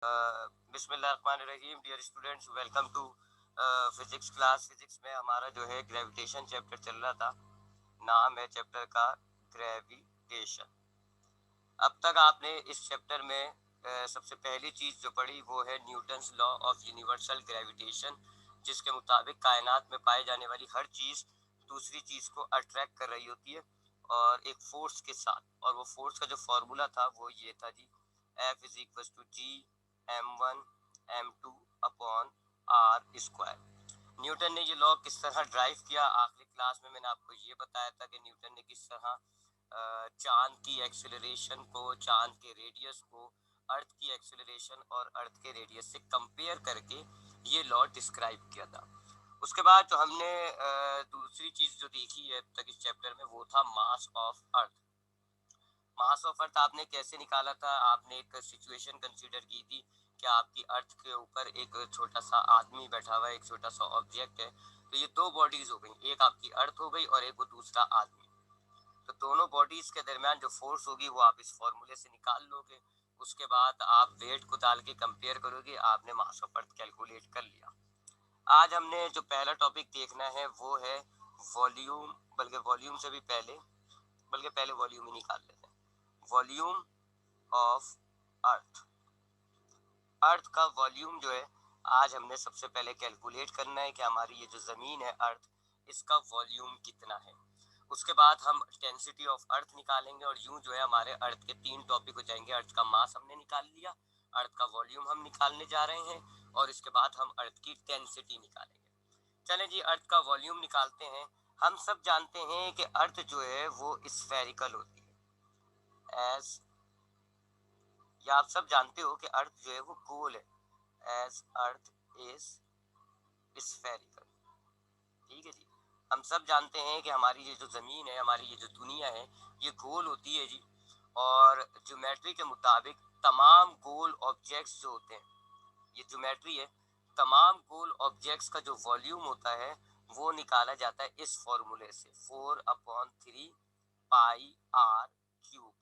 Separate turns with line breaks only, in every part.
बिस्मिल्लाहिर्रहमानिर्रहीम। Dear students, welcome to physics class. Physics में हमारा जो है ग्रेविटेशन चैप्टर चल रहा था। नाम है चैप्टर का ग्रेविटेशन। अब तक आपने इस चैप्टर में सबसे पहली चीज़ जो पढ़ी वो है Newton's law of universal gravitation, जिसके मुताबिक कायनात में पाई जाने वाली हर चीज़ दूसरी चीज़ को अट्रैक्ट कर रही होती है और एक फोर्स के साथ। और वो फोर्स का जो फॉर्मूला था वो ये था जी, F is equal to G m1 m2 upon r square. Newton ने ये लॉ किस तरह ड्राइव किया, आखिरी क्लास में मैंने आपको ये बताया था कि न्यूटन ने किस तरह चांद की एक्सेलरेशन को, चांद के रेडियस को अर्थ की एक्सेलरेशन और अर्थ के रेडियस से कंपेयर करके ये लॉ डिस्क्राइब किया था। उसके बाद जो हमने दूसरी चीज जो देखी है अब तक इस चैप्टर में वो था मास ऑफ अर्थ। मास ऑफ अर्थ आपने कैसे निकाला था? आपने एक सिचुएशन कंसीडर की थी कि आपकी अर्थ के ऊपर एक छोटा सा आदमी बैठा हुआ है, एक छोटा सा ऑब्जेक्ट है। तो ये दो बॉडीज हो गई, एक आपकी अर्थ हो गई और एक वो दूसरा आदमी। तो दोनों बॉडीज के दरमियान जो फोर्स होगी वो आप इस फॉर्मूले से निकाल लोगे। उसके बाद आप वेट को डाल के कंपेयर करोगे, आपने मास ऑफ अर्थ कैलकुलेट कर लिया। आज हमने जो पहला टॉपिक देखना है वो है वॉल्यूम, बल्कि वॉल्यूम से भी पहले, बल्कि पहले वॉल्यूम ही निकाल लेते हैं। Volume of earth. अर्थ का वॉल्यूम जो है आज हमने सबसे पहले कैलकुलेट करना है कि हमारी ये जो जमीन है अर्थ, इसका वॉल्यूम कितना है। उसके बाद हम डेंसिटी ऑफ अर्थ निकालेंगे और यूं जो है हमारे अर्थ के तीन टॉपिक हो जाएंगे। अर्थ का मास हमने निकाल लिया, अर्थ का वॉल्यूम हम निकालने जा रहे हैं और इसके बाद हम अर्थ की डेंसिटी निकालेंगे। चलें जी, अर्थ का वॉल्यूम निकालते हैं। हम सब जानते हैं कि अर्थ जो है वो स्फेरिकल होती है। एज या आप सब जानते हो कि अर्थ जो है वो गोल है। As earth is spherical. ठीक है जी। हम सब जानते हैं कि हमारी ये जो जमीन है, हमारी ये जो दुनिया है, ये गोल होती है जी। और ज्योमेट्री के मुताबिक तमाम गोल ऑब्जेक्ट्स जो होते हैं, ये ज्योमेट्री है, तमाम गोल ऑब्जेक्ट्स का जो वॉल्यूम होता है वो निकाला जाता है इस फॉर्मूले से, 4/3 पाई आर क्यूब।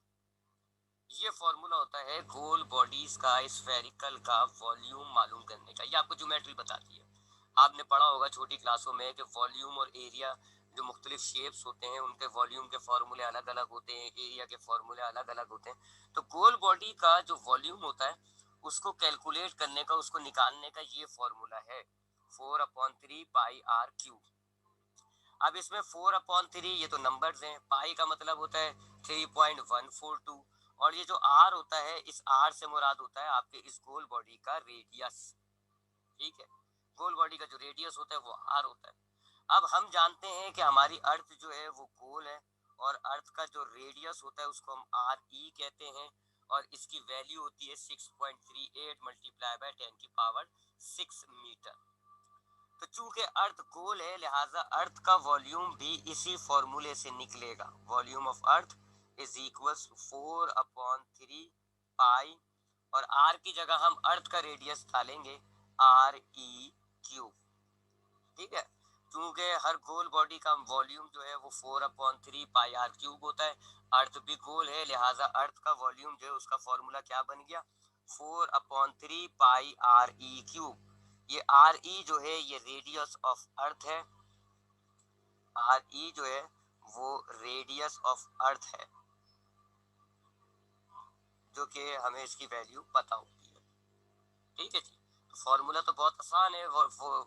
ये फॉर्मूला होता है गोल बॉडीज का, स्फेरिकल का वॉल्यूम मालूम करने का। ये आपको ज्योमेट्री बताती है। आपने पढ़ा होगा छोटी क्लासों में कि वॉल्यूम और एरिया, जो मुख्तलिफ शेप्स होते हैं उनके वॉल्यूम के फॉर्मूले अलग अलग होते हैं, एरिया के फॉर्मूले अलग अलग होते हैं। तो गोल बॉडी का जो वॉल्यूम होता है उसको कैलकुलेट करने का, उसको निकालने का ये फॉर्मूला है 4/3 पाई आर क्यूब। अब इसमें 4/3 ये तो नंबर्स हैं, पाई का मतलब होता है 3.142 और ये जो आर होता है, इस आर से मुराद होता है आपके इस गोल बॉडी का रेडियस। ठीक है, गोल बॉडी का जो रेडियस होता है वो आर होता है। अब हम जानते हैं कि हमारी अर्थ जो है वो गोल है और अर्थ का जो रेडियस होता है उसको हम आर ई कहते हैं और इसकी वैल्यू होती है 6.38 मल्टीप्लाई बाय 10⁻6 मीटर। तो चूंकि अर्थ गोल है लिहाजा अर्थ का वॉल्यूम भी इसी फॉर्मूले से निकलेगा। Volume of earth is equal 4/3 पाई और आर की जगह हम अर्थ का रेडियस डालेंगे आर ई क्यूब। ठीक है, क्योंकि हर गोल बॉडी का वॉल्यूम जो है वो 4/3 पाई आर क्यूब होता है। अर्थ भी गोल है लिहाजा अर्थ का वॉल्यूम जो है उसका फॉर्मूला क्या बन गया, 4/3 पाई आर ई क्यूब। ये आर ई जो है ये रेडियस ऑफ अर्थ है। आर ई जो है वो रेडियस ऑफ अर्थ है, जो कि हमें इसकी वैल्यू पता होती है। ठीक है जी, तो फॉर्मूला तो बहुत आसान है। वो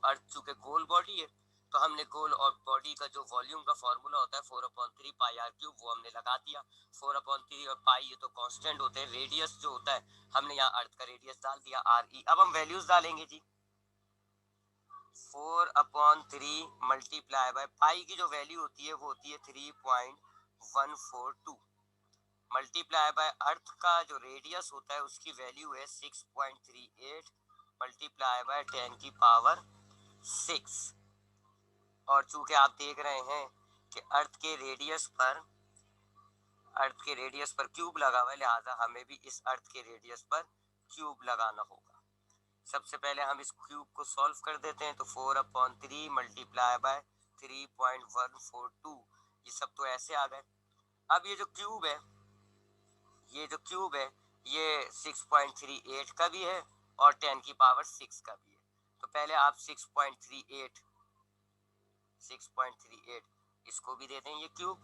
अर्थ चूंकि गोल बॉडी है तो हमने गोल और बॉडी का जो वॉल्यूम का फॉर्मूला होता है 4/3 पाई आर क्यूब वो हमने लगा दिया। 4/3 और पाई ये तो कांस्टेंट होते हैं, रेडियस जो होता है हमने यहाँ अर्थ का रेडियस डाल दिया आर ई। अब हम वैल्यूज डालेंगे जी। 4/3 मल्टीप्लाई बाय पाई की जो वैल्यू होती है वो होती है 3.142 मल्टीप्लाई बाय अर्थ का जो रेडियस होता है उसकी वैल्यू है 6.38 मल्टीप्लाई बाय 10⁻6। और चूंकि आप देख रहे हैं कि अर्थ के रेडियस पर क्यूब लगा हुआ है लिहाजा हमें भी इस अर्थ के रेडियस पर क्यूब लगाना होगा। सबसे पहले हम इस क्यूब को सॉल्व कर देते हैं। तो 4/3 मल्टीप्लाई बाय 3.142, ये सब तो ऐसे आ गए। अब ये जो क्यूब है ये 6.38 का भी है और 10 की पावर 6 का भी है। तो पहले आप 6.38 इसको भी दे दें ये क्यूब,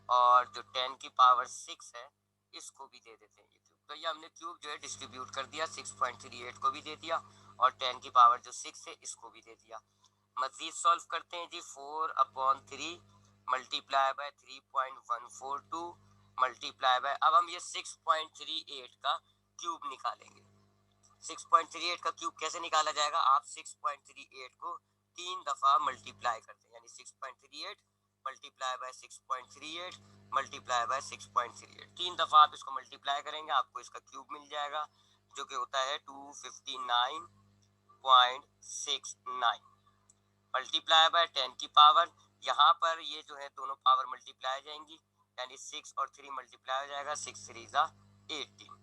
और जो 10 की पावर 6 है इसको भी दे देते हैं ये क्यूब। तो ये हमने क्यूब जो है डिस्ट्रीब्यूट कर दिया, 6.38 को भी दे दिया और 10 की पावर जो 6 है इसको भी दे दिया। मजीद सॉल्व करते हैं जी। 4/3 मल्टीप्लाई बाय 3.142 मल्टीप्लाई बाय, अब हम ये 6.38 का क्यूब निकालेंगे। 6.38 का क्यूब कैसे निकाला जाएगा? आप 6.38 को 3 दफा मल्टीप्लाई करते हैं, यानी 6.38 मल्टीप्लाई बाय 6.38 मल्टीप्लाई बाय 6.38, 3 दफा आप इसको मल्टीप्लाई करेंगे, आपको इसका क्यूब मिल जाएगा जो कि होता है 259.69 मल्टीप्लाई बाय 10 की पावर, यहाँ पर ये जो है दोनों पावर मल्टीप्लाई जाएंगी, यानी 6 और 3 मल्टीप्लाई हो जाएगा, 6 3 18।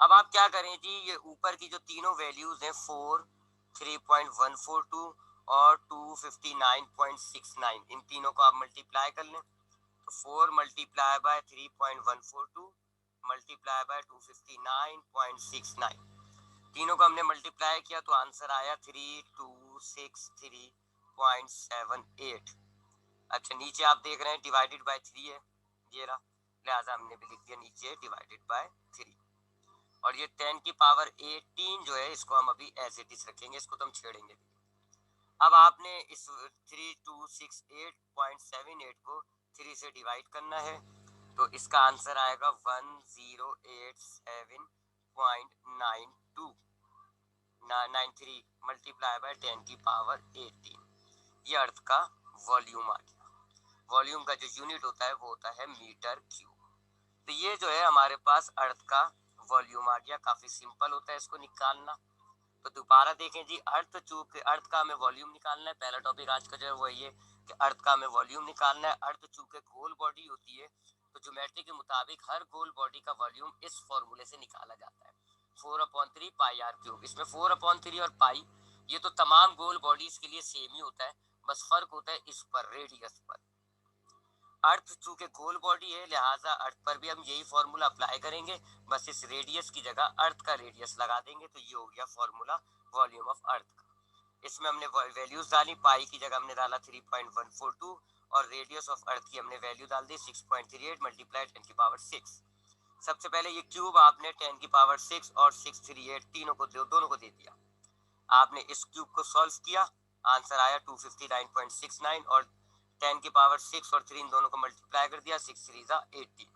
अब आप क्या करें जी, ये ऊपर की जो तीनों वैल्यूज हैं 4, 3.142 और 259.69, इन तीनों को आप मल्टीप्लाई कर लें। तो 4 मल्टीप्लाई बाय 3.142 मल्टीप्लाई बाय 259.69, तीनों को हमने मल्टीप्लाई किया तो आंसर आया 3263.78। अच्छा, नीचे आप देख रहे हैं डिवाइडेड बाय 3 है, ये रहा, लिहाजा हमने भी लिख दिया नीचे डिवाइडेड बाय 3। और ये 10 की पावर 18 जो है इसको हम अभी एज इट इज रखेंगे, इसको तो हम छेड़ेंगे भी। अब आपने इस 3268.78 को 3 से डिवाइड करना है, तो इसका आंसर आएगा 1087.93 मल्टीप्लाई बाय 10 की पावर 18। ये अर्थ का वॉल्यूम आ गया। वॉल्यूम का जो यूनिट होता है वो होता है मीटर क्यूब। तो ये जो है हमारे पास अर्थ का वॉल्यूम आ गया। काफी सिंपल होता है इसको निकालना। तो दोबारा देखें जी, अर्थ चूंकि अर्थ का हमें वॉल्यूम निकालना है, पहला टॉपिक आज का जो है वो ये कि अर्थ का हमें वॉल्यूम निकालना है। अर्थ चूंकि गोल बॉडी होती है तो ज्योमेट्री के मुताबिक हर गोल बॉडी का वॉल्यूम इस फॉर्मूले से निकाला जाता है, 4/3 पाई आर क्यूब। इसमें 4/3 और पाई ये तो तमाम गोल बॉडीज के लिए सेम ही होता है, बस फर्क होता है इस पर, रेडियस पर। अर्थ चूंकि गोल बॉडी है लिहाजा अर्थ पर भी हम यही फॉर्मूला अप्लाई करेंगे, बस इस रेडियस की जगह अर्थ का रेडियस लगा देंगे। तो ये हो गया फॉर्मूला वॉल्यूम ऑफ अर्थ का। इसमें हमने वैल्यूज डाली, पाई की जगह हमने डाला 3.142 और रेडियस ऑफ अर्थ की हमने वैल्यू डाल दी 6.38 मल्टीप्लाई 10 की पावर 6। सबसे पहले ये क्यूब आपने 10 की पावर 6 और 638 तीनों को दोनों को दे दिया। आपने इस क्यूब को सॉल्व किया, आंसर आया 259.69 और 10 की पावर 6 और 3 दोनों को मल्टीप्लाई कर दिया, 6 3 18।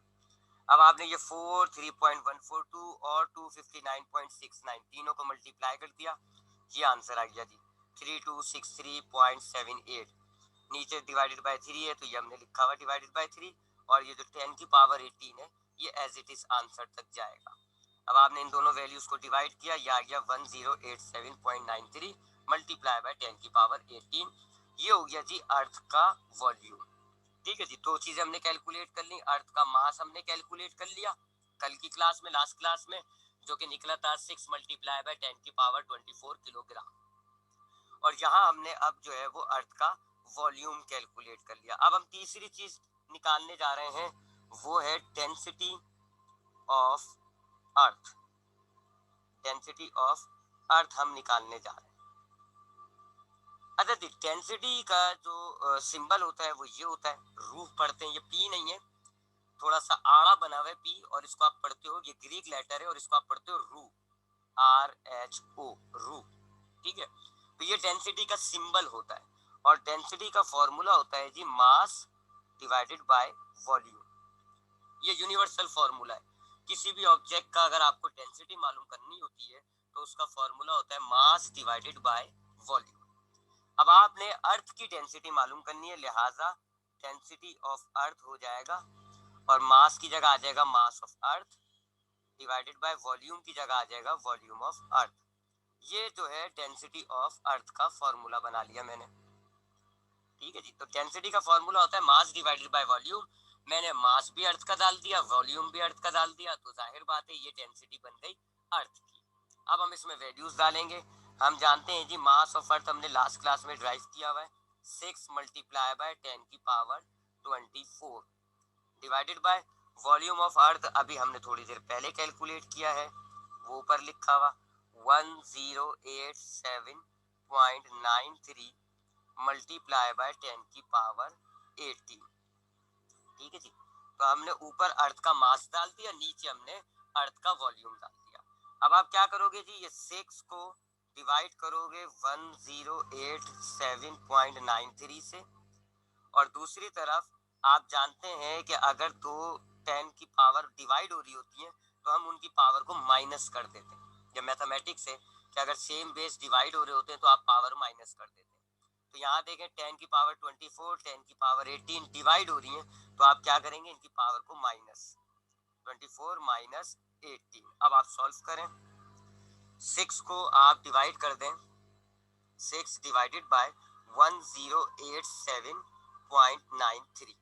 अब आपने ये 4, 3.142 और 259.69 तीनों को मल्टीप्लाई कर दिया, ये आंसर आ गया जी 3263.78। नीचे डिवाइडेड बाय 3 है तो ये हमने लिखा हुआ डिवाइडेड बाय 3, और ये जो 10 की पावर 18 है ये एज इट इज आंसर तक जाएगा। अब आपने इन दोनों वैल्यूज को डिवाइड किया, ये आ गया 1087.93 मल्टीप्लाई बाय 10 की पावर 18। ये हो गया जी अर्थ का वॉल्यूम। ठीक है जी, दो चीजें हमने कैलकुलेट कर ली। अर्थ का मास हमने कैलकुलेट कर लिया कल की क्लास में, लास्ट क्लास में, जो कि निकला था 6 मल्टीप्लाई बाय 10 की पावर 24 किलोग्राम। और यहाँ हमने अब जो है वो अर्थ का वॉल्यूम कैलकुलेट कर लिया। अब हम तीसरी चीज निकालने जा रहे हैं, वो है density of earth. Density of earth हम निकालने जा रहे हैं। अच्छा, डेंसिटी का जो सिंबल होता है वो ये होता है, रूफ पढ़ते हैं, ये पी नहीं है, थोड़ा सा आड़ा बना हुआ है पी, और इसको आप पढ़ते हो, ये ग्रीक लेटर है और इसको आप पढ़ते हो रू, RHO, रू। ठीक है, तो ये डेंसिटी का सिंबल होता है और डेंसिटी का फॉर्मूला होता है जी मास डिवाइडेड बाय वॉल्यूम। ये यूनिवर्सल फॉर्मूला है। किसी भी ऑब्जेक्ट का अगर आपको डेंसिटी मालूम करनी होती है तो उसका फॉर्मूला होता है मास डिवाइडेड बाय वॉल्यूम। अब आपने अर्थ की डेंसिटी मालूम करनी है, लिहाजा डेंसिटी ऑफ अर्थ हो जाएगा और मास की जगह आ जाएगा मास of earth divided by volume की जगह आ जाएगा वॉल्यूम ऑफ अर्थ। ये जो है डेंसिटी ऑफ अर्थ का फॉर्मूला बना लिया मैंने। ठीक है जी, तो डेंसिटी का फॉर्मूला होता है मास डिवाइडेड बाय वॉल्यूम। मैंने मास भी अर्थ का डाल दिया, वॉल्यूम भी अर्थ का डाल दिया, तो जाहिर बात है ये डेंसिटी बन गई अर्थ की। अब हम इसमें वैल्यूज डालेंगे। हम जानते हैं जी मास ऑफ अर्थ हमने लास्ट क्लास में ड्राइव किया हुआ है, 6 मल्टीप्लाई बाय 10 की power 24 divided by volume of earth. अभी हमने थोड़ी देर पहले कैलकुलेट किया है, वो ऊपर लिखा हुआ 1087.93 मल्टीप्लाई बाय 10 की पावर 18। ठीक है जी। तो हमने ऊपर अर्थ का मास डाल दिया, नीचे हमने अर्थ का वॉल्यूम डाल दिया। अब आप क्या करोगे जी, ये 6 को डिवाइड करोगे 1087.93 से, और दूसरी तरफ आप जानते हैं कि अगर दो 10 की पावर डिवाइड हो रही होती है तो हम उनकी पावर को माइनस कर देते हैं। ये मैथमेटिक्स है कि अगर सेम बेस डिवाइड हो रहे होते हैं तो आप पावर माइनस कर देते हैं। तो यहाँ देखें 10 की पावर 24, 10 की पावर 18 डिवाइड हो रही है, तो आप क्या करेंगे, इनकी पावर को माइनस 24 माइनस 18। अब आप सॉल्व करें, 6 को आप डिवाइड कर दें, 6 डिवाइडेड बाय 1087.93।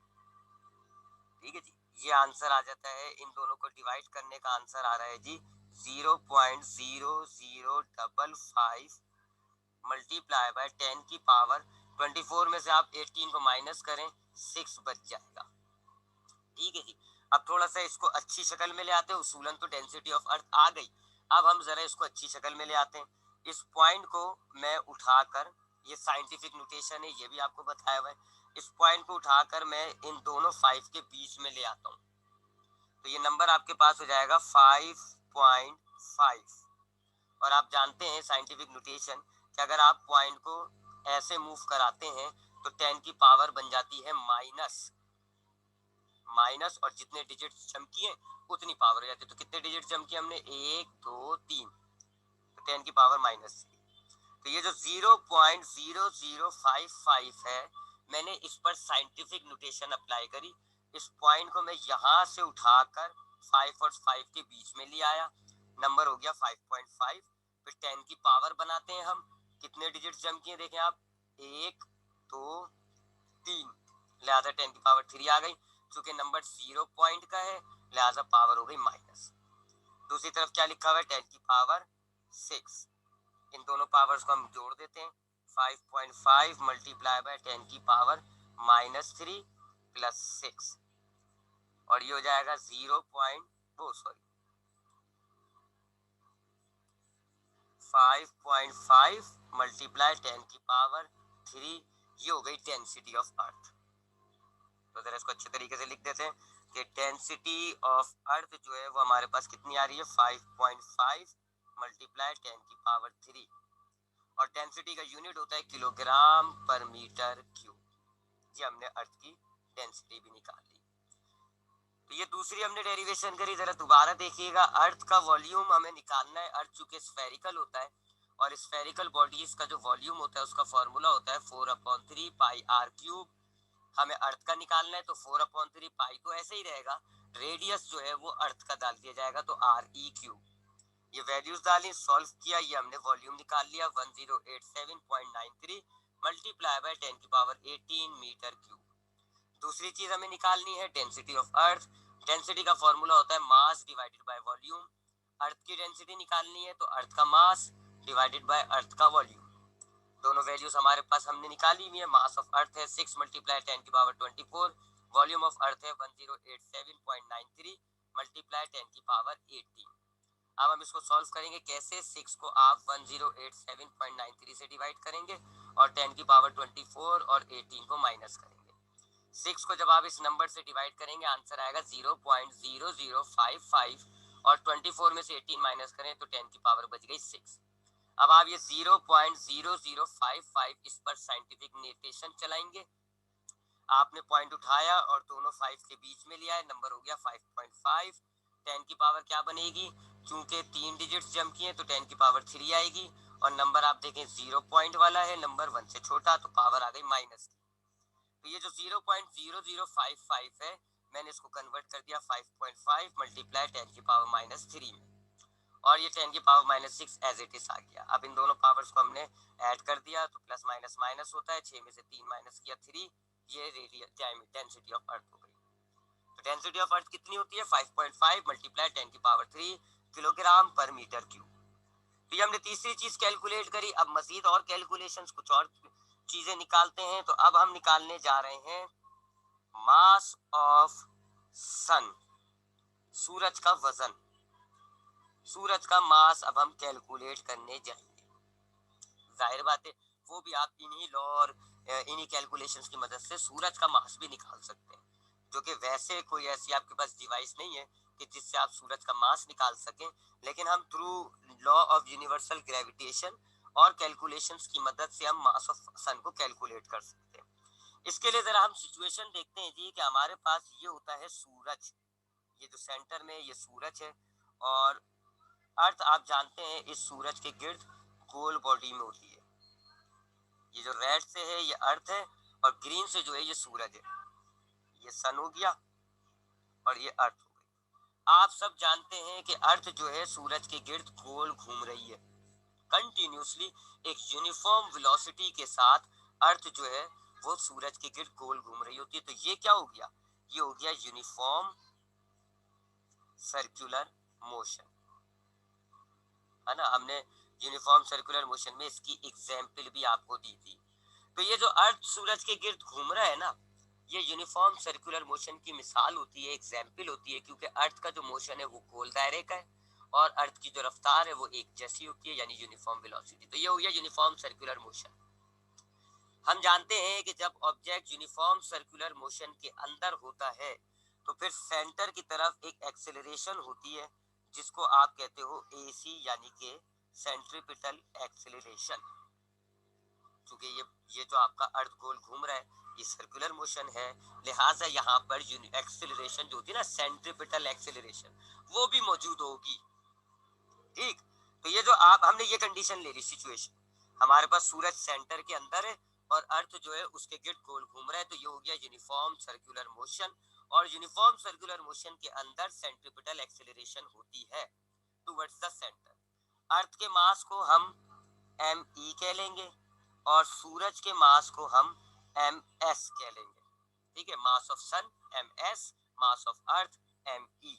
ठीक है जी, ये आंसर आ जाता है। इन दोनों को डिवाइड करने का आंसर आ रहा है जी 0.0055 मल्टीप्लाई बाय 10 की पावर 24 में से आप 18 को माइनस करें, 6 बच जाएगा। ठीक है जी। अब थोड़ा सा इसको अच्छी शक्ल में ले आते हैं। उसूलन तो डेंसिटी ऑफ अर्थ आ गई, अब हम जरा इसको अच्छी शक्ल में ले आते हैं। इस पॉइंट को मैं उठाकर, ये साइंटिफिक नोटेशन है, ये भी आपको बताया हुआ है, इस पॉइंट को उठाकर मैं इन दोनों 5 के बीच में ले आता हूँ, तो ये नंबर आपके पास हो जाएगा 5.5। और आप जानते हैं साइंटिफिक नोटेशन कि अगर आप पॉइंट को ऐसे मूव कराते हैं तो 10 की पावर बन जाती है माइनस, और जितने डिजिट चमकी हैं उतनी पावर हो जाती है। तो कितने डिजिट चमकी हमने, 1 2 3, तो 10 की पावर -3। तो ये जो 0.0055 है, मैंने इस पर साइंटिफिक नोटेशन अप्लाई करी। इस पॉइंट को मैं यहाँ से उठाकर 5 और 5 के बीच में ले आया, नंबर हो गया 5.5। फिर 10 की पावर बनाते हैं हम, कितने डिजिट जम किए देखें आप, 1 2 3, लिहाजा 10 की पावर 3 आ गई। चूंकि नंबर 0 पॉइंट का है लिहाजा पावर हो गई माइनस। दूसरी तरफ क्या लिखा हुआ है, 10 की पावर 6। इन दोनों पावर्स को हम जोड़ देते हैं, 5.5 मल्टीप्लाई बाय 10 की पावर -3 प्लस 6, और ये हो जाएगा 5.5 मल्टीप्लाई 10 की पावर 3, ये हो गई डेंसिटी ऑफ अर्थ। तो जरा इसको अच्छे तरीके से लिख देते हैं कि डेंसिटी ऑफ अर्थ जो है वो हमारे पास कितनी आ रही है, 5.5 मल्टीप्लाई 10 की पावर 3, और डेंसिटी का यूनिट होता है किलोग्राम पर मीटर क्यूब। ये हमने अर्थ की डेंसिटी भी निकाल ली। तो ये दूसरी हमने डेरिवेशन करी, जरा दोबारा देखिएगा। अर्थ का वॉल्यूम हमें निकालना है। अर्थ चूंकि स्फेरिकल होता है और स्फेरिकल बॉडीज का जो वॉल्यूम होता है उसका फॉर्मूला होता है 4/3 पाई आर क्यूब। हमें अर्थ का निकालना है तो 4/3 पाई तो ऐसे ही रहेगा, रेडियस जो है वो अर्थ का डाल दिया जाएगा, तो RE³ ये वैल्यूज डाली, सॉल्व किया, ये हमने वॉल्यूम निकाल लिया 1087.93 मल्टीप्लाई बाय 10 की पावर 18 मीटर क्यूब। दूसरी चीज हमें निकालनी है डेंसिटी ऑफ अर्थ। डेंसिटी का फॉर्मूला होता है मास डिवाइडेड बाय वॉल्यूम। अर्थ की डेंसिटी निकालनी है तो अर्थ का मास डिवाइडेड बाय अर्थ का वॉल्यूम। दोनों वैल्यूज हमारे पास हमने निकाली हुई है। मास ऑफ अर्थ है 6 मल्टीप्लाई 10 की पावर 24, वॉल्यूम ऑफ अर्थ है 1087.93 मल्टीप्लाई 10 की पावर 18। अब हम इसको सॉल्व करेंगे कैसे, 6 को आप 1087.93 से डिवाइड करेंगे और 10 की पावर 24 और 18 को माइनस करेंगे। 6 को जब आप इस नंबर से डिवाइड करेंगे आंसर आएगा 0.0055, और 24 में से 18 माइनस करें तो 10 की पावर बच गई 6। अब आप ये 0.0055 इस पर साइंटिफिक नोटेशन चलाएंगे। आपने पॉइंट उठाया और दोनों 5 के बीच में लिया है, नंबर हो गया 5.5। 10 की पावर क्या बनेगी, चूंकि 3 डिजिट्स जम किए तो 10 की पावर 3 आएगी, और नंबर आप देखें 0 पॉइंट वाला है, नंबर 1 से छोटा, तो पावर आ गई माइनस की। तो ये जो 0.0055 है मैंने इसको कन्वर्ट कर दिया 5.5 मल्टीप्लाई 10 की पावर -3 में, और ये 10 की पावर -6 एज इट इज आ गया। अब इन दोनों पावर्स को हमने ऐड कर दिया तो प्लस माइनस माइनस होता है, 6 में से 3 माइनस किया 3, ये रेडियस डेंसिटी ऑफ अर्थ हो गई। तो डेंसिटी ऑफ अर्थ कितनी होती है, 5.5 मल्टीप्लाई 10 की पावर 3 किलोग्राम पर मीटर क्यूब। तो ये हमने तीसरी चीज कैलकुलेट करी। अब मजीद और कैलकुलेशंस, कुछ और चीजें निकालते हैं। तो अब हम निकालने जा रहे हैं मास ऑफ सन, सूरज का वजन। सूरज का मास अब हम कैलकुलेट करने जाएंगे। जाहिर बात है वो भी आप इन्हीं लॉ और इन्हीं कैलकुलेशंस की मदद से सूरज का मास भी निकाल सकते हैं, जो कि वैसे कोई ऐसी आपके पास डिवाइस नहीं है कि जिससे आप सूरज का मास निकाल सकें, लेकिन हम through law of universal gravitation और कैलकुलेशंस की मदद से हम मास ऑफ सन को कैलकुलेट कर सकते हैं। इसके लिए जरा हम सिचुएशन देखते हैं जी कि हमारे पास ये होता है सूरज, ये जो सेंटर में ये सूरज है, और अर्थ आप जानते हैं इस सूरज के गिर्द गोल बॉडी में होती है। ये जो रेड से है ये अर्थ है, और ग्रीन से जो है ये सूरज है, ये सन हो गया और ये अर्थ हो गई। आप सब जानते हैं कि अर्थ जो है सूरज के गिर्द गोल घूम रही है कंटिन्यूसली, एक यूनिफॉर्म वेलोसिटी के साथ अर्थ जो है वो सूरज के गिर्द गोल घूम रही होती है। तो ये क्या हो गया, ये हो गया यूनिफॉर्म सर्कुलर मोशन, है ना। हमने यूनिफॉर्म सर्कुलर मोशन में इसकी एग्जाम्पल भी आपको दी थी। तो ये जो अर्थ सूरज के गिर्द घूम रहा है ना, ये यूनिफॉर्म सर्कुलर मोशन की मिसाल होती है, एग्जाम्पल होती है, क्योंकि अर्थ का जो मोशन है वो गोल दायरे का है और अर्थ की जो रफ्तार है वो एक जैसी होती है, यानी यूनिफॉर्म वेलोसिटी। तो ये हो गया यूनिफॉर्म सर्कुलर मोशन। हम जानते हैं कि जब ऑब्जेक्ट यूनिफॉर्म सर्कुलर मोशन के अंदर होता है तो फिर सेंटर की तरफ एक एक्सेलरेशन होती है जिसको आप कहते हो AC, यानी कि सेंट्रीपिटल एक्सेलरेशन। क्योंकि ये जो आपका अर्थ गोल घूम रहा है ये सर्कुलर मोशन है, लिहाजा यहाँ पर एक्सेलरेशन जो होती है ना, सेंट्रीपिटल एक्सेलरेशन, वो भी मौजूद होगी। ठीक, तो ये जो आप हमने ये कंडीशन ले ली, सिचुएशन हमारे पास सूरज सेंटर के अंदर है और अर्थ जो है उसके गिर्द गोल घूम रहा है, तो ये हो गया यूनिफॉर्म सर्कुलर मोशन। और यूनिफॉर्म सर्कुलर मोशन के अंदर सेंट्रीपिटल एक्सेलरेशन होती है टुवर्ड्स द सेंटर। अर्थ के मास को हम ME कह लेंगे और सूरज के मास को हम MS कह लेंगे। ठीक है, mass of sun MS, mass of earth ME।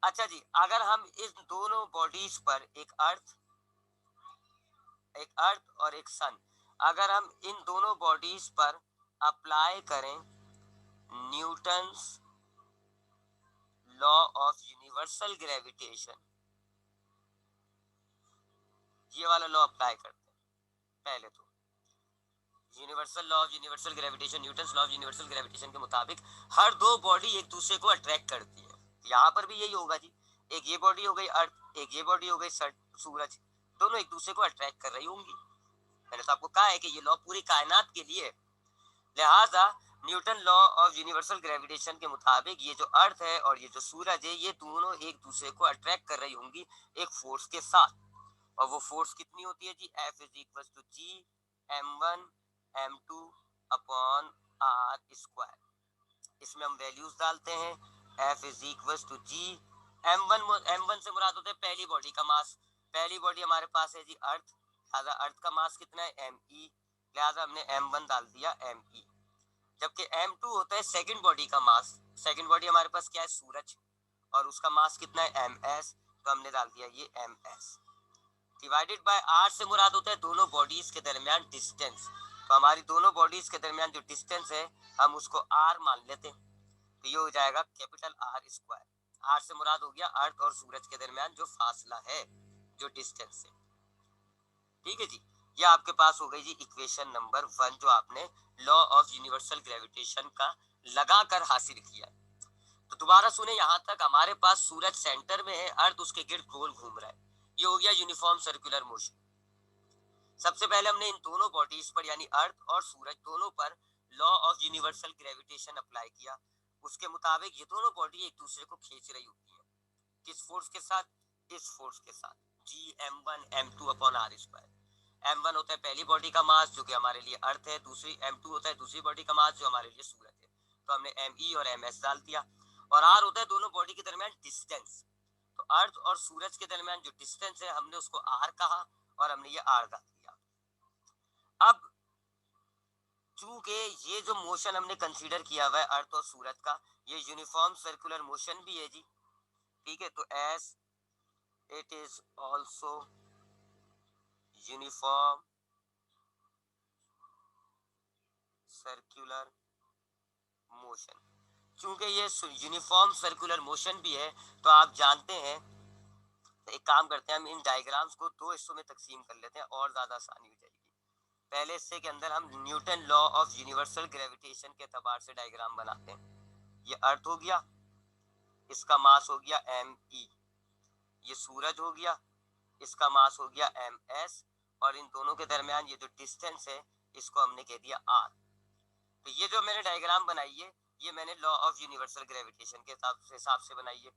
अच्छा जी, अगर हम इस दोनों बॉडीज पर एक अर्थ और एक सन, अगर हम इन दोनों बॉडीज पर अप्लाई करें Newton's law of universal gravitation, ये वाला लॉ अप्लाई करते हैं पहले। तो universal law of universal gravitation, Newton's law of universal gravitation के मुताबिक हर दो बॉडी एक दूसरे को अट्रैक्ट करती है। यहाँ पर भी यही होगा जी, एक ये बॉडी हो गई अर्थ, एक ये बॉडी हो गई सूरज, दोनों एक दूसरे को अट्रैक्ट कर रही होंगी। मैंने तो आपको कहा है कि ये लॉ पूरी कायनात के लिए है। लिहाजा Newton law of universal gravitation के मुताबिक ये जो अर्थ है और ये जो सूरज है ये दोनों एक दूसरे को अट्रैक्ट कर रही होंगी एक फोर्स के साथ। और वो फोर्स कितनी होती है जी, F is equal to G M1 M2 upon R square. इसमें हम वैल्यूज डालते हैं, F is equal to G M1 से मुराद होता है पहली बॉडी का मास। पहली बॉडी हमारे पास है जी अर्थ, लिहाजा अर्थ का मास कितना है ME, लिहाजा हमने M1 डाल दिया ME। जबकि M2 होता है सेकंड बॉडी का मास, सेकंड बॉडी हमारे पास क्या है सूरज, और उसका मास कितना है MS, तो हमने डाल दिया ये MS। डिवाइडेड बाय R से मुराद होता है दोनों बॉडीज के दरमियान डिस्टेंस, तो हमारी दोनों बॉडीज के दरमियान जो डिस्टेंस है हम उसको R मान लेते हैं, तो ये हो जाएगा कैपिटल R स्क्वायर। R से मुराद हो गया अर्थ और सूरज के दरमियान जो फासला है, जो डिस्टेंस है। ठीक है जी, ये आपके पास हो गई जी इक्वेशन नंबर 1 जो आपने लॉ ऑफ यूनिवर्सल ग्रेविटेशन का लगाकर हासिल किया। तो दोबारा सुने, यहाँ तक हमारे पास सूरज सेंटर में है, अर्थ उसके गिर्द गोल घूम रहा है, ये हो गया यूनिफॉर्म सर्कुलर मोशन। सबसे पहले हमने इन दोनों बॉडीज पर यानी अर्थ और सूरज दोनों पर law of universal gravitation apply किया। उसके मुताबिक ये दोनों बॉडी एक दूसरे को खींच रही होती है, किस फोर्स के साथ, इस फोर्स के साथ, G M1 M2 upon R square. M1 होता है पहली बॉडी का मास जो कि हमारे लिए अर्थ है, दूसरी M2 होता है दूसरी बॉडी का मास जो हमारे लिए सूरज है, तो हमने ME और MS डाल दिया। और R होता है दोनों बॉडी के दरमियान डिस्टेंस, तो अर्थ और सूरज के दरमियान जो डिस्टेंस है हमने उसको R कहा और हमने ये R डाल दिया। अब चूंकि ये जो मोशन हमने कंसीडर किया हुआ है अर्थ और सूरज का, ये यूनिफॉर्म सर्कुलर मोशन भी है जी। ठीक है, तो S it is also uniform circular motion, चूंकि ये यूनिफॉर्म सर्कुलर मोशन भी है तो आप जानते हैं तो एक काम करते हैं, हम इन डायग्राम्स को दो हिस्सों में तकसीम कर लेते हैं और ज़्यादा आसानी हो जाएगी। पहले हिस्से के अंदर हम Newton law of universal gravitation के एतबार से डायग्राम बनाते हैं। ये अर्थ हो गया, इसका मास हो गया m e, ये सूरज हो गया, इसका मास हो गया ms, और इन दोनों के दरमियान ये जो डिस्टेंस है इसको हमने कह दिया r। तो ये जो मैंने डायग्राम बनाई है ये मैंने लॉ ऑफ यूनिवर्सल ग्रेविटेशन के हिसाब से बनाई है।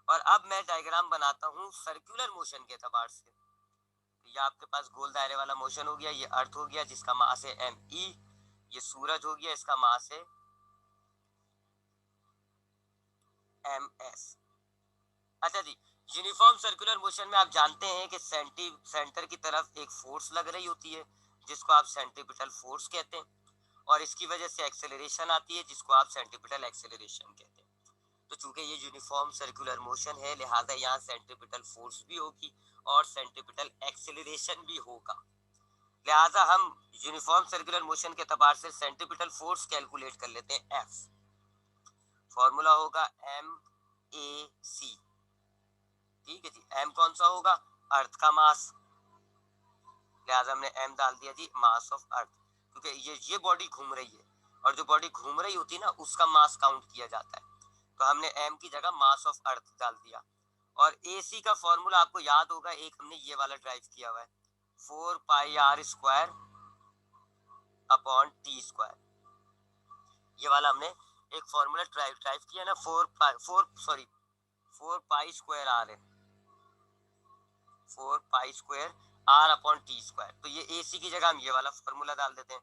और अब मैं डायग्राम बनाता हूँ सर्कुलर मोशन के एतबार से। तो ये आपके पास गोल दायरे वाला मोशन हो गया, ये अर्थ हो गया जिसका मास है me, ये सूरज हो गया, इसका मास है ms। अच्छा जी, यूनिफॉर्म सर्कुलर मोशन में आप जानते हैं कि सेंटर की तरफ एक फोर्स लग रही होती है जिसको आप सेंट्रीपिटल फोर्स कहते हैं, और इसकी वजह से एक्सेलरेशन आती है जिसको आप सेंट्रीपिटल एक्सेलरेशन कहते हैं। तो चूंकि ये यूनिफॉर्म सर्कुलर मोशन है लिहाजा यहाँ सेंट्रीपिटल फोर्स भी होगी और सेंट्रीपिटल एक्सेलरेशन भी होगा। लिहाजा हम यूनिफॉर्म सर्कुलर मोशन के एतबार से सेंट्रीपिटल फोर्स कैलकुलेट कर लेते हैं। F फॉर्मूला होगा MAC। ठीक है जी, M कौन सा होगा? अर्थ का मास, लिहाजा हमने M डाल दिया जी, मास ऑफ अर्थ, क्योंकि ये बॉडी घूम रही है और जो बॉडी घूम रही होती है ना उसका मास काउंट किया जाता है, तो हमने M की जगह मास ऑफ अर्थ डाल दिया। और AC का फॉर्मूला आपको याद होगा, एक हमने ये वाला ड्राइव किया हुआ है, 4 पाई r square upon t square. ये वाला हमने एक फॉर्मूला ड्राइव किया ना, 4 पाई स्क्वायर r है, 4 pi square r upon t square. तो ये AC की जगह हम ये वाला फॉर्मूला डाल देते हैं,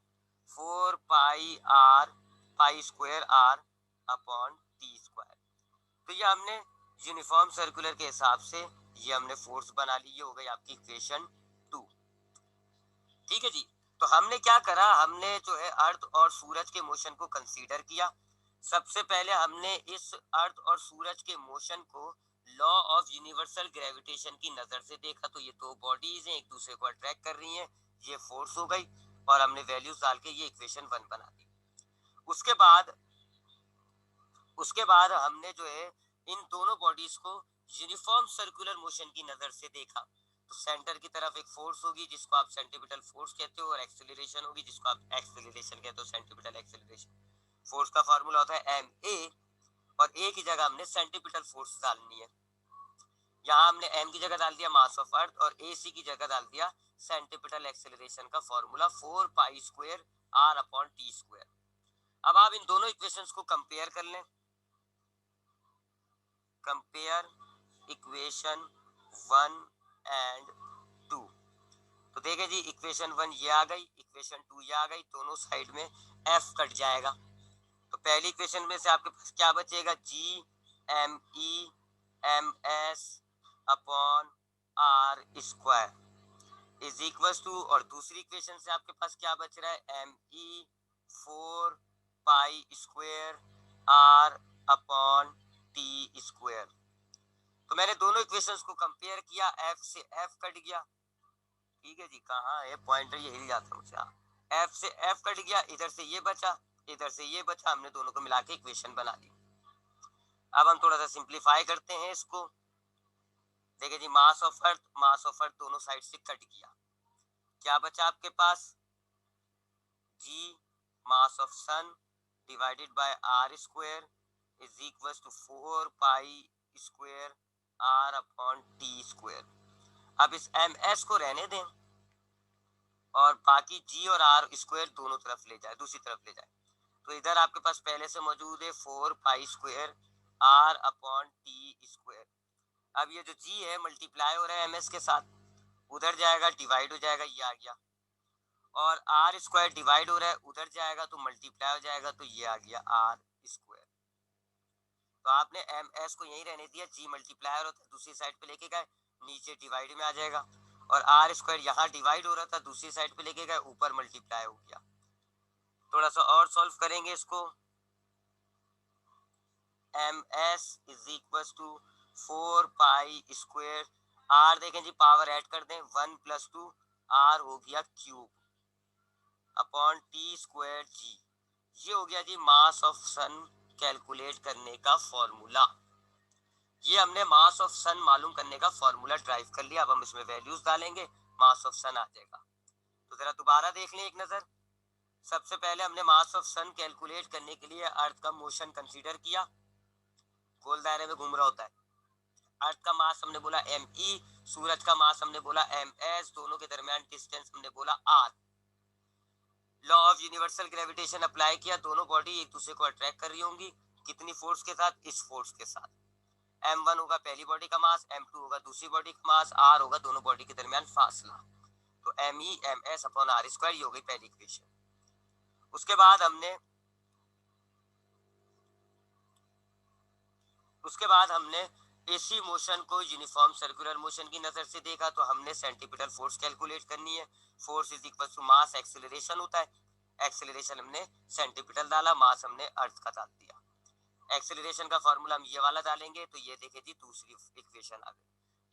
4 पाई r पाई square r upon t square. तो ये हमने यूनिफॉर्म सर्कुलर के हिसाब से ये हमने फोर्स बना ली, ये हो गई आपकी इक्वेशन 2। ठीक है जी, तो हमने क्या करा, हमने जो है अर्थ और सूरज के मोशन को कंसीडर किया। सबसे पहले हमने इस अर्थ और सूरज के मोशन को लॉ ऑफ यूनिवर्सल ग्रेविटेशन की नजर से देखा। तो ये दो बॉडीज हैं, एक दूसरे को अट्रैक्ट कर रही हैं, ये फोर्स हो गई, और हमने वैल्यूज डाल के ये इक्वेशन 1 बना दी। उसके बाद हमने जो है इन दोनों बॉडीज को यूनिफॉर्म सर्कुलर मोशन की नजर से देखा। तो सेंटर की तरफ एक फोर्स होगी जिसको आप सेंट्रीपिटल फोर्स कहते हो, और एक्सेलरेशन होगी जिसको आप एक्सेलरेशन कहते हो, सेंट्रीपिटल एक्सेलरेशन। फोर्स का फार्मूला होता है ma, और a की जगह हमने सेंट्रीपिटल फोर्स डालनी है। यहाँ हमने m की जगह डाल दिया मास ऑफ अर्थ, और ac की जगह डाल दिया सेंट्रीपिटल एक्सेलरेशन का formula 4 pi square r upon t square. अब आप इन दोनों इक्वेशंस को कंपेयर कर लें। Compare equation 1 and 2। तो देखें जी, इक्वेशन 1 ये आ गई, इक्वेशन 2 ये आ गई, दोनों साइड में f कट जाएगा। तो पहली इक्वेशन में से आपके पास क्या बचेगा, GME MS upon r square is equal to, और दूसरी इक्वेशन से आपके पास क्या बच रहा है, ME 4 pi square r upon t square. तो मैंने दोनों इक्वेशंस को कंपेयर किया, f से f कट गया। ठीक है जी, कहाँ है पॉइंटर, ये हिल जाता मुझसे। f से f कट गया, इधर से ये बचा, इधर से ये बचा, हमने दोनों को मिला के इक्वेशन बना ली। अब हम थोड़ा सा सिंप्लीफाई करते हैं इसको। देखिए जी, मास ऑफ अर्थ दोनों साइड से कट गया, क्या बचा आपके पास, g mass of sun divided by r square is equal to 4 pi square r upon t square. अब इस ms को रहने दें और बाकी g और r स्क्वायर दोनों तरफ ले जाए, दूसरी तरफ ले जाए। तो इधर आपके पास पहले से मौजूद है 4 pi square r upon t square. अब ये जो g है मल्टीप्लाई हो रहा है ms के साथ, उधर जाएगा डिवाइड हो जाएगा, ये आ गया, और r स्क्वायर डिवाइड हो रहा है, उधर जाएगा तो मल्टीप्लाई हो जाएगा, तो ये आ गया r स्क्वायर। तो आपने ms को यहीं रहने दिया, g मल्टीप्लाई होता है दूसरी साइड पे लेके गए, नीचे डिवाइड में आ जाएगा, और r स्क्वायर यहाँ डिवाइड हो रहा था दूसरी साइड पे लेके गए, ऊपर मल्टीप्लाई हो गया। थोड़ा सा और सॉल्व करेंगे इसको, ms is equal to 4 pi square r, देखें जी पावर ऐड कर दें, 1 प्लस 2 r हो गया cube upon t square g। ये हो गया जी मास ऑफ सन कैलकुलेट करने का फॉर्मूला। ये हमने मास ऑफ सन मालूम करने का फॉर्मूला ड्राइव कर लिया। अब हम इसमें वैल्यूज डालेंगे, मास ऑफ सन आ जाएगा। तो जरा दोबारा देख लें एक नजर। सबसे पहले हमने मास ऑफ सन कैलकुलेट करने के लिए अर्थ का मोशन कंसीडर किया, गोल दायरे में घूम रहा होता है। अर्थ का मास हमने बोला me, सूरज का मास हमने बोला ms, दोनों के दरमियान डिस्टेंस हमने बोला r। Law of universal gravitation apply किया, दोनों बॉडी एक दूसरे को अट्रैक्ट कर रही होंगी। कितनी फोर्स के साथ? इस फोर्स के साथ। m1 होगा पहली बॉडी का मास, m2 होगा दूसरी बॉडी का मास, r होगा दोनों बॉडी के दरमियान फासला। तो me ms upon r square, ये हो गई पहली इक्वेशन। उसके बाद हमने एसी मोशन को यूनिफॉर्म सर्कुलर मोशन की नजर से देखा। तो हमने सेंटीपिटल फोर्स कैलकुलेट करनी है। Force is equal to mass acceleration होता है। एक्सेलरेशन हमने सेंटीपिटल डाला, मास हमने अर्थ का डाल दिया। एक्सेलरेशन का फॉर्मूला हम ये वाला डालेंगे। तो ये देखे जी दूसरी इक्वेशन आ गई।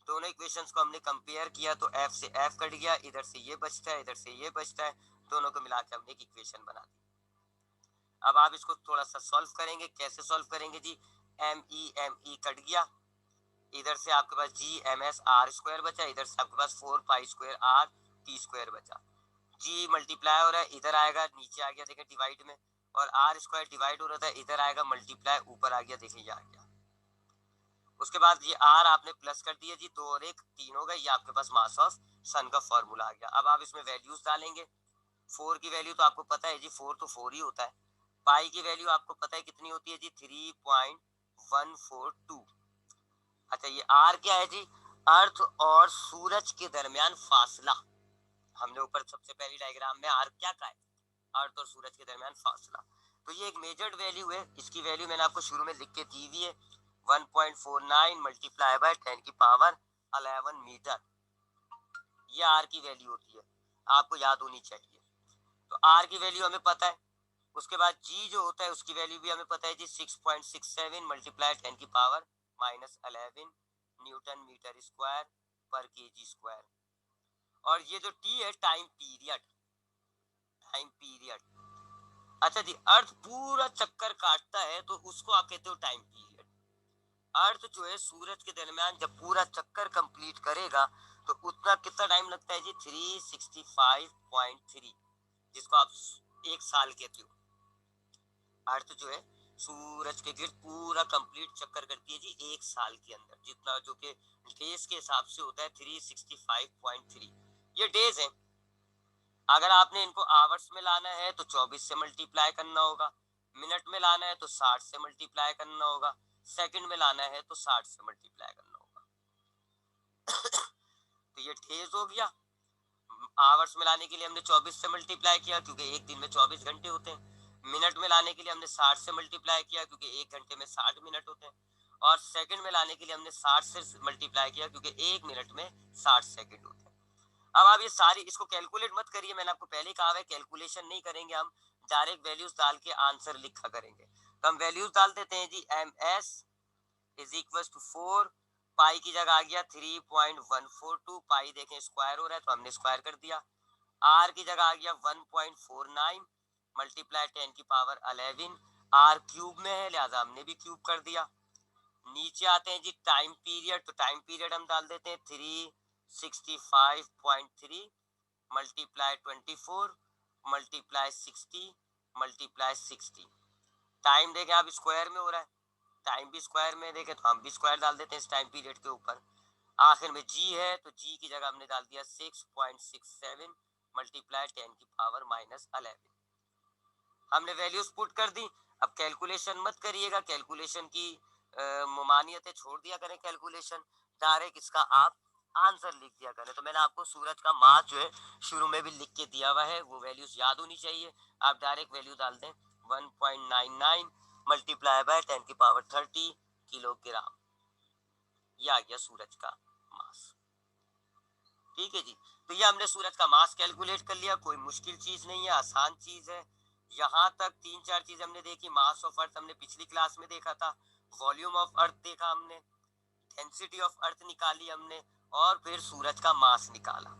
दोनों इक्वेशंस को हमने कंपेयर किया तो f से f कट गया, इधर से ये बचता है, इधर से ये बचता है, दोनों को मिला के हमने एक इक्वेशन बना दी। अब आप इसको थोड़ा सा सॉल्व करेंगे। कैसे सॉल्व करेंगे जी? me कट गया, इधर से आपके पास G M S R square बचा, इधर से आपके पास 4 pi square R T square बचा। जी मल्टीप्लाई हो रहा है, इधर आएगा, नीचे आ गया देखें डिवाइड में, और आर स्क्वायर डिवाइड हो रहा था, इधर आएगा मल्टीप्लाई, ऊपर आ गया देखें ये आ गया। उसके बाद ये आर आपने प्लस कर दिया जी, 2 और 1 3 हो गए। ये आपके पास मास ऑफ सन का फॉर्मूला आ गया। अब आप इसमें वैल्यूज डालेंगे। 4 की वैल्यू तो आपको पता है जी, 4 तो 4 ही होता है। पाई की वैल्यू आपको पता है कितनी होती है जी, 3.142। अच्छा ये आर क्या है जी? अर्थ और सूरज के दरमियान फासला। हमने ऊपर सबसे पहली डायग्राम में आर क्या कहा है? अर्थ और सूरज के दरमियान फासला। तो ये एक मेजर्ड वैल्यू है। इसकी वैल्यू मैंने आपको शुरू में लिख के दी हुई है, 1.49 मल्टीप्लाई बाय 10 की पावर 11 मीटर। ये आर की वैल्यू होती है, आपको याद होनी चाहिए। तो आर की वैल्यू हमें पता है। उसके बाद जी जो होता है उसकी वैल्यू भी हमें पता है जी, 6.67 मल्टीप्लाई 10 की पावर -11 न्यूटन मीटर स्क्वायर पर केजी स्क्वायर। और ये जो टी है टाइम पीरियड, टाइम पीरियड। अच्छा जी, अर्थ पूरा चक्कर काटता है तो उसको आप कहते हो टाइम पीरियड। अर्थ जो है सूरज के दरमियान जब पूरा चक्कर कंप्लीट करेगा तो उतना कितना टाइम लगता है जी? 365.3, जिसको आप एक साल कहते हो। अर्थ जो है सूरज के गिर्द पूरा कंप्लीट चक्कर करती है जी एक साल के अंदर, जितना जो कि डेज के हिसाब से होता है 365.3। ये डेज है। अगर आपने इनको आवर्स में लाना है तो 24 से मल्टीप्लाई करना होगा, मिनट में लाना है तो 60 से मल्टीप्लाई करना होगा, सेकंड में लाना है तो 60 से मल्टीप्लाई करना होगा। तो ये डेज हो गया। आवर्स में लाने के लिए हमने 24 से मल्टीप्लाई किया क्योंकि एक दिन में 24 घंटे होते हैं। मिनट में लाने के लिए हमने 60 से मल्टीप्लाई किया क्योंकि एक घंटे में 60 मिनट होते हैं। और सेकंड में लाने के लिए हमने 60 से मल्टीप्लाई किया क्योंकि एक मिनट में 60 सेकंड होते हैं। अब आप ये सारी इसको कैलकुलेट मत करिए, मैंने आपको पहले कहा है कैलकुलेशन नहीं करेंगे हम, डायरेक्ट वैल्यूज डाल के आंसर लिखा करेंगे। तो हम वैल्यूज डाल देते हैं जी। M S is equal to 4, pi की जगह आ गया 3.142, पाई देखें स्क्वायर हो रहा है तो हमने स्क्वायर कर दिया। आर की जगह आ गया 1.49 मल्टीप्लाई 10 की पावर 11, आर क्यूब में है लिहाजा हमने भी क्यूब कर दिया। नीचे आते हैं जी टाइम पीरियड, तो टाइम पीरियड हम डाल देते हैं 365.3 मल्टीप्लाई 24 मल्टीप्लाई 60 मल्टीप्लाई 60। टाइम देखें आप स्क्वायर में हो रहा है, टाइम भी स्क्वायर में देखें तो हम भी स्क्वायर डाल देते हैं इस टाइम पीरियड के ऊपर। आखिर में जी है तो जी की जगह हमने डाल दिया 6.67 मल्टीप्लाई 10 की पावर -11। हमने वैल्यूज पुट कर दी। अब कैलकुलेशन मत करिएगा, कैलकुलेशन की ममानियतें छोड़ दिया करें, कैलकुलेशन डायरेक्ट इसका आप आंसर लिख दिया करें। तो मैंने आपको सूरज का मास जो है शुरू में भी लिख के दिया हुआ है, वो वैल्यूज याद होनी चाहिए। आप डायरेक्ट वैल्यू डाल दें 1.99 मल्टीप्लाई बाय 10 की पावर 30 किलोग्राम। ये आ गया सूरज का मास। ठीक है जी, तो ये हमने सूरज का मास कैलकुलेट कर लिया। कोई मुश्किल चीज नहीं है, आसान चीज है। यहाँ तक 3-4 चीज हमने देखी। मास ऑफ अर्थ हमने पिछली क्लास में देखा था, वॉल्यूम ऑफ अर्थ देखा हमने, डेंसिटी ऑफ अर्थ निकाली हमने, और फिर सूरज का मास निकाला।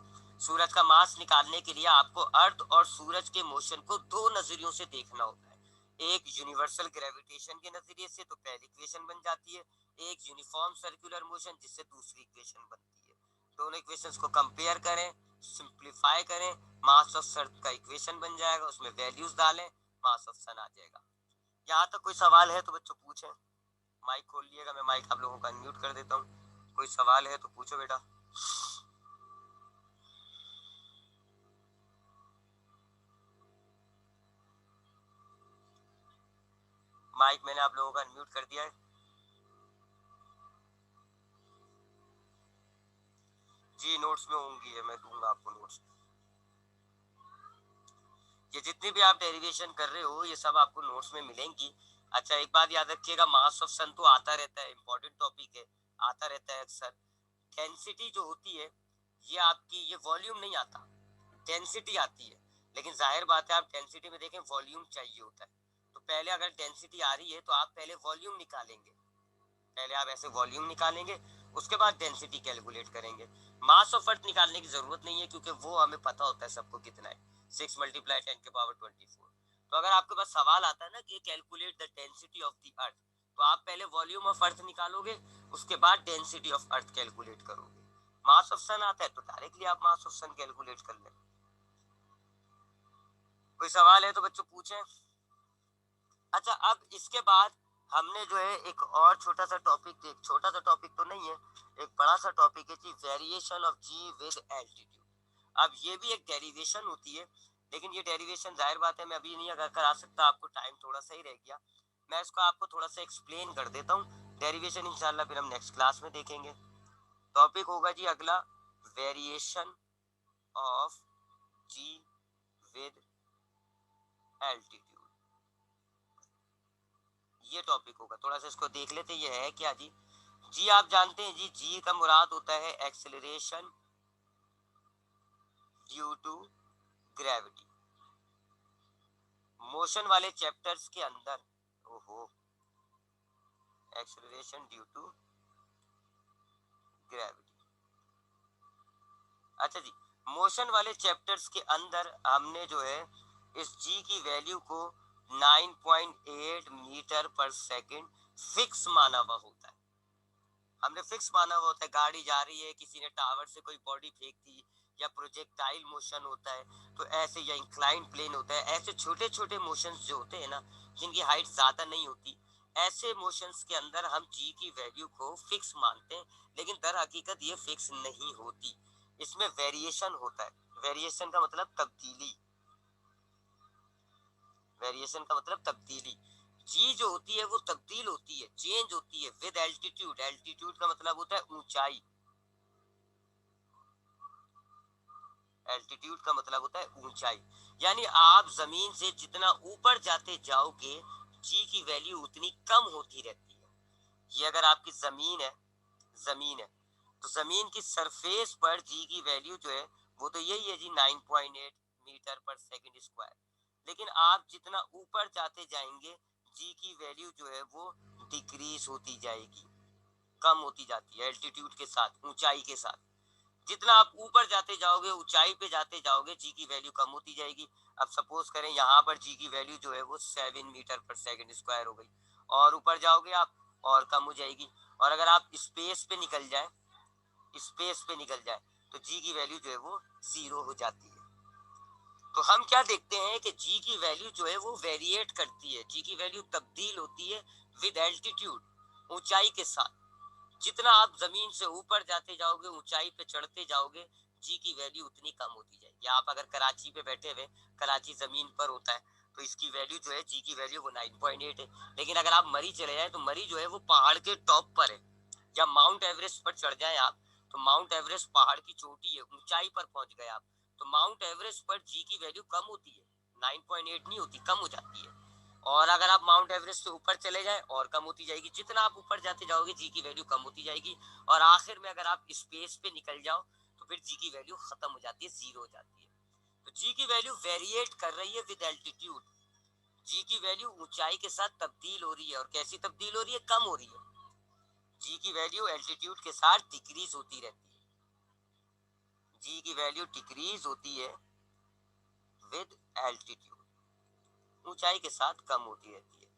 सूरज का मास निकालने के लिए आपको अर्थ और सूरज के मोशन को दो नजरियों से देखना होता है। एक यूनिवर्सल ग्रेविटेशन के नजरिए से, तो पहली इक्वेशन बन जाती है। एक यूनिफॉर्म सर्कुलर मोशन जिससे दूसरी इक्वेशन बनती है। दोनों इक्वेशंस को कंपेयर करें, सिंप्लीफाई करें, मास ऑफ सर्ट का इक्वेशन बन जाएगा, उसमें वैल्यूज डालें, मास ऑफ सन आ जाएगा। यहाँ तक कोई सवाल है तो बच्चों पूछें। माइक खोल लिएगा, मैं माइक आप लोगों का अनम्यूट कर देता हूँ। कोई सवाल है तो पूछो बेटा। माइक मैंने आप लोगों का अनम्यूट कर दिया है। जी नोट्स में होंगी है, मैं दूंगा आपको नोट्स। ये जितनी भी आप डेरिवेशन कर रहे हो ये सब आपको नोट्स में मिलेंगी। अच्छा एक बात याद रखिएगा, मास ऑफ सन तो आता रहता है, इंपॉर्टेंट टॉपिक है, आता रहता है अक्सर। डेंसिटी जो होती है ये आपकी, ये वॉल्यूम नहीं आता, डेंसिटी आती है। लेकिन जाहिर बात है आप डेंसिटी में देखें वॉल्यूम चाहिए होता है, तो पहले अगर डेंसिटी आ रही है तो आप पहले वॉल्यूम निकालेंगे, पहले आप ऐसे वॉल्यूम निकालेंगे, उसके बाद डेंसिटी कैलकुलेट करेंगे। मास ऑफ अर्थ निकालने की जरूरत नहीं है क्योंकि वो हमें पता होता है सबको कितना है, 6 × 10⁻²4। तो अगर आपके पास सवाल आता है ना कि calculate the density of the earth, तो आप पहले वॉल्यूम ऑफ अर्थ निकालोगे, उसके बाद डेंसिटी ऑफ अर्थ कैलकुलेट करोगे। मास ऑफ सन आता है तो डायरेक्टली आप मास ऑफ सन कैलकुलेट कर लें। कोई सवाल है तो बच्चों पूछें। अच्छा अब इसके बाद हमने जो है एक और छोटा सा टॉपिक, एक छोटा सा टॉपिक तो नहीं है, एक बड़ा सा टॉपिक है जी, variation of ji with altitude. अब ये भी एक डेरिवेशन होती है, लेकिन ये डेरिवेशन जाहिर बात है मैं अभी नहीं अगर करा सकता, आपको टाइम थोड़ा सा ही रह गया, मैं इसको आपको थोड़ा सा एक्सप्लेन कर देता हूँ। डेरिवेशन इंशाल्लाह फिर हम नेक्स्ट क्लास में देखेंगे। टॉपिक होगा जी अगला, variation of ji with altitude, ये टॉपिक होगा। थोड़ा सा इसको देख लेते, ये है क्या जी। जी आप जानते हैं जी, जी का मुराद होता है acceleration due to gravity. Motion वाले चैप्टर्स के अंदर, ओहो, एक्सेलरेशन ड्यू टू ग्रेविटी। अच्छा जी, मोशन वाले चैप्टर्स के अंदर हमने जो है इस जी की वैल्यू को 9.8 मीटर पर सेकंड फिक्स माना हुआ होता है। हमने फिक्स माना हुआ होता है, गाड़ी जा रही है, किसी ने टावर से कोई बॉडी फेंक दी, या प्रोजेक्टाइल मोशन होता है, तो ऐसे, या इंक्लाइन प्लेन होता है, ऐसे छोटे छोटे मोशंस जो होते हैं ना, जिनकी हाइट ज्यादा नहीं होती, ऐसे मोशंस के अंदर हम जी की वैल्यू को फिक्स मानते हैं। लेकिन दर हकीकत ये फिक्स नहीं होती, इसमें वेरिएशन होता है। वेरिएशन का मतलब तब्दीली, वेरिएशन का मतलब तब्दीली। जी जो होती है वो तब्दील होती है, चेंज होती है विद एल्टीट्यूड। एल्टीट्यूड का मतलब होता है ऊंचाई, एल्टीट्यूड का मतलब होता है ऊंचाई। यानी आप जमीन से जितना ऊपर जाते जाओगे जी की वैल्यू उतनी कम होती रहती है। ये अगर आपकी जमीन है, जमीन है तो जमीन की सरफेस पर जी की वैल्यू जो है वो तो यही है जी, 9.8 मीटर पर सेकंड स्क्वायर। लेकिन आप जितना ऊपर जाते जाएंगे जी की वैल्यू जो है वो डिक्रीज होती जाएगी, कम होती जाती है एल्टीट्यूड के साथ, ऊंचाई के साथ। जितना आप ऊपर जाते जाओगे, ऊंचाई पे जाते जाओगे, जी की वैल्यू कम होती जाएगी। अब सपोज करें यहाँ पर जी की वैल्यू जो है वो 7 मीटर पर सेकंड स्क्वायर हो गई, और ऊपर जाओगे आप और कम हो जाएगी। और अगर आप स्पेस पे निकल जाए, स्पेस पे निकल जाए तो जी की वैल्यू जो है वो 0 हो जाती है। तो हम क्या देखते हैं कि जी की वैल्यू जो है वो वेरिएट करती है, जी की वैल्यू तब्दील होती है विद एल्टीट्यूड, ऊंचाई के साथ। जितना आप जमीन से ऊपर जाते जाओगे, ऊंचाई पे चढ़ते जाओगे, जी की वैल्यू उतनी कम होती जाएगी। आप अगर कराची पे बैठे हुए, कराची जमीन पर होता है, तो इसकी वैल्यू जो है, जी की वैल्यू वो 9.8 है। लेकिन अगर आप मरी चले जाए तो मरी जो है वो पहाड़ के टॉप पर है, या माउंट एवरेस्ट पर चढ़ जाए आप, तो माउंट एवरेस्ट पहाड़ की चोटी है, ऊंचाई पर पहुंच गए आप, तो माउंट एवरेस्ट पर जी की वैल्यू कम होती है, 9.8 नहीं होती, कम हो जाती है। और अगर आप माउंट एवरेस्ट से ऊपर चले जाएं और कम होती जाएगी, जितना आप ऊपर जाते जाओगे जी की वैल्यू कम होती जाएगी। और आखिर में अगर आप स्पेस पे निकल जाओ तो फिर जी की वैल्यू खत्म हो जाती है, 0 हो जाती है। तो जी की वैल्यू वेरिएट कर रही है विद एल्टीट्यूड, जी की वैल्यू ऊंचाई के साथ तब्दील हो रही है। और कैसी तब्दील हो रही है? कम हो रही है। जी की वैल्यू एल्टीट्यूड के साथ डिक्रीज होती रहती है, जी की वैल्यू डिक्रीज होती है विद एल्टीट्यूड, ऊंचाई के साथ कम होती रहती है।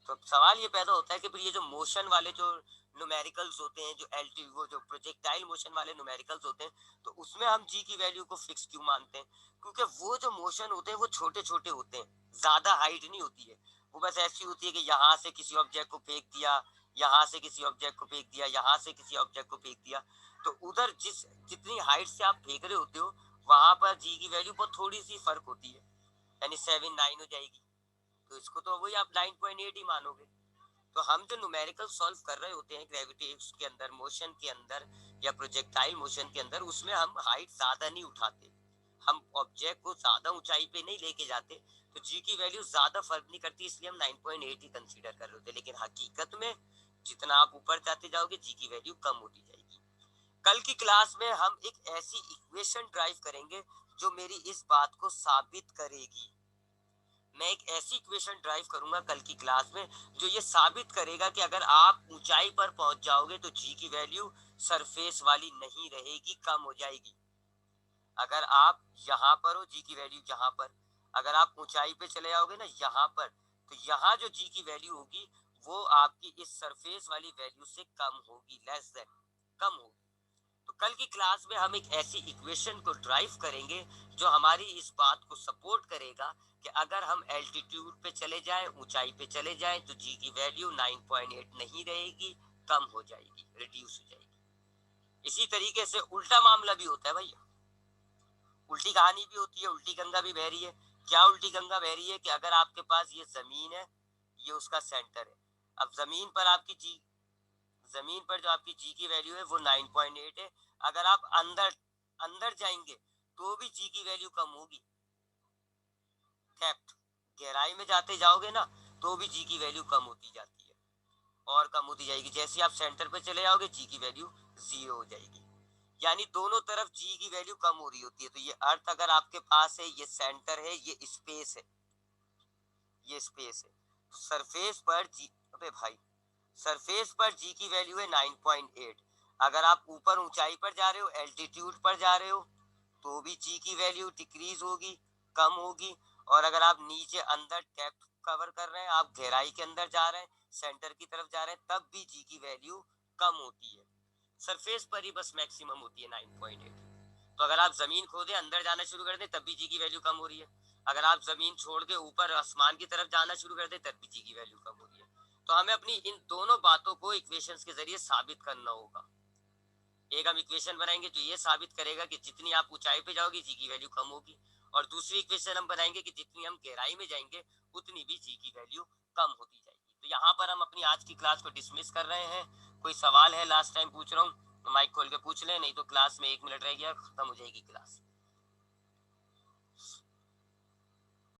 तो सवाल ये पैदा होता है कि फिर ये जो मोशन वाले जो न्यूमेरिकल्स होते हैं, जो एल्टी वो जो प्रोजेक्टाइल मोशन वाले न्यूमेरिकल्स होते हैं, तो उसमें हम जी की वैल्यू को फिक्स क्यों मानते हैं? क्योंकि वो जो मोशन होते हैं वो छोटे छोटे होते हैं, ज्यादा हाइट नहीं होती है, वो बस ऐसी होती है कि यहाँ से किसी ऑब्जेक्ट को फेंक दिया, यहाँ से किसी ऑब्जेक्ट को फेंक दिया, यहाँ से किसी ऑब्जेक्ट को फेंक दिया, तो उधर जितनी हाइट से आप फेंक रहे होते हो वहां पर जी की वैल्यू बहुत थोड़ी सी फर्क होती है, यानी 7 9 हो जाएगी, तो इसको तो वही आप 9.8 ही मानोगे। तो हम जो न्यूमेरिकल सॉल्व कर रहे होते हैं ग्रेविटी के अंदर, मोशन के अंदर या प्रोजेक्टाइल मोशन के अंदर, उसमें हम हाइट ज्यादा नहीं उठाते, हम ऑब्जेक्ट को ज्यादा ऊंचाई पे नहीं लेके जाते, तो जी की वैल्यू ज्यादा फर्क नहीं करती, इसलिए हम 9.8 ही कंसीडर कर रहे होते हैं। लेकिन हकीकत में जितना आप ऊपर जाते जाओगे जी की वैल्यू कम होती जाएगी। कल की क्लास में हम एक ऐसी इक्वेशन ड्राइव करेंगे जो मेरी इस बात को साबित करेगी। मैं एक ऐसी इक्वेशन ड्राइव करूंगा कल की क्लास में जो ये साबित करेगा कि अगर आप ऊंचाई पर पहुंच जाओगे तो जी की वैल्यू सरफेस वाली नहीं रहेगी, कम हो जाएगी। अगर आप यहाँ पर हो जी की वैल्यू यहाँ पर, अगर आप ऊंचाई पे चले जाओगे ना यहाँ पर, तो यहाँ जो जी की वैल्यू होगी वो आपकी इस सरफेस वाली वैल्यू से कम होगी, लेस देन, कम होगी। तो कल की क्लास में हम एक ऐसी इक्वेशन को ड्राइव करेंगे जो हमारी इस बात को सपोर्ट करेगा कि अगर हम एल्टीट्यूड पे चले जाएं, ऊंचाई पे चले जाएं, तो जी की वैल्यू 9.8 नहीं रहेगी, कम हो जाएगी, रिड्यूस हो जाएगी। इसी तरीके से उल्टा मामला भी होता है भैया, उल्टी कहानी भी होती है, उल्टी गंगा भी बह रही है। क्या उल्टी गंगा बह रही है कि अगर आपके पास ये जमीन है, ये उसका सेंटर है, अब जमीन पर आपकी जी, जमीन पर जो आपकी जी की वैल्यू है वो 9.8 है, अगर आप अंदर अंदर जाएंगे तो भी जी की वैल्यू कम होगी, डेप्थ, गहराई में जाते जाओगे ना तो भी जी की वैल्यू कम होती जाती है और कम होती जाएगी, जैसे आप सेंटर पे चले जाओगे जी की वैल्यू 0 हो जाएगी। यानी दोनों तरफ जी की वैल्यू कम हो रही होती है। तो ये अर्थ अगर आपके पास है, ये सेंटर है, ये स्पेस है, ये स्पेस है, तो सरफेस पर जी, अबे भाई, सरफेस पर जी की वैल्यू है 9.8। अगर आप ऊपर ऊंचाई पर जा रहे हो, एल्टीट्यूड पर जा रहे हो, तो भी जी की वैल्यू डिक्रीज होगी, कम होगी। और अगर आप नीचे अंदर डेप्थ कवर कर रहे हैं, आप गहराई के अंदर जा रहे हैं, सेंटर की तरफ जा रहे हैं, तब भी जी की वैल्यू कम होती है। सरफेस पर ही बस मैक्सिमम होती है 9.8। तो अगर आप जमीन खोदे अंदर जाना शुरू कर दें तब भी जी की वैल्यू कम हो रही है, अगर आप जमीन छोड़ के ऊपर आसमान की तरफ जाना शुरू कर दें तब भी जी की वैल्यू कम हो रही है। तो हमें अपनी इन दोनों बातों को इक्वेशंस के जरिए साबित करना होगा। एक हम इक्वेशन बनाएंगे जो ये साबित करेगा कि जितनी आप ऊंचाई पे जाओगे जी की वैल्यू कम होगी, और दूसरी इक्वेशन हम बनाएंगे कि जितनी हम गहराई में जाएंगे उतनी भी जी की वैल्यू कम होती जाएगी। तो यहाँ पर हम अपनी आज की क्लास को डिसमिस कर रहे हैं। कोई सवाल है, लास्ट टाइम पूछ रहा हूँ, तो माइक खोल के पूछ ले, नहीं तो क्लास में 1 मिनट रह गया, खत्म हो जाएगी क्लास।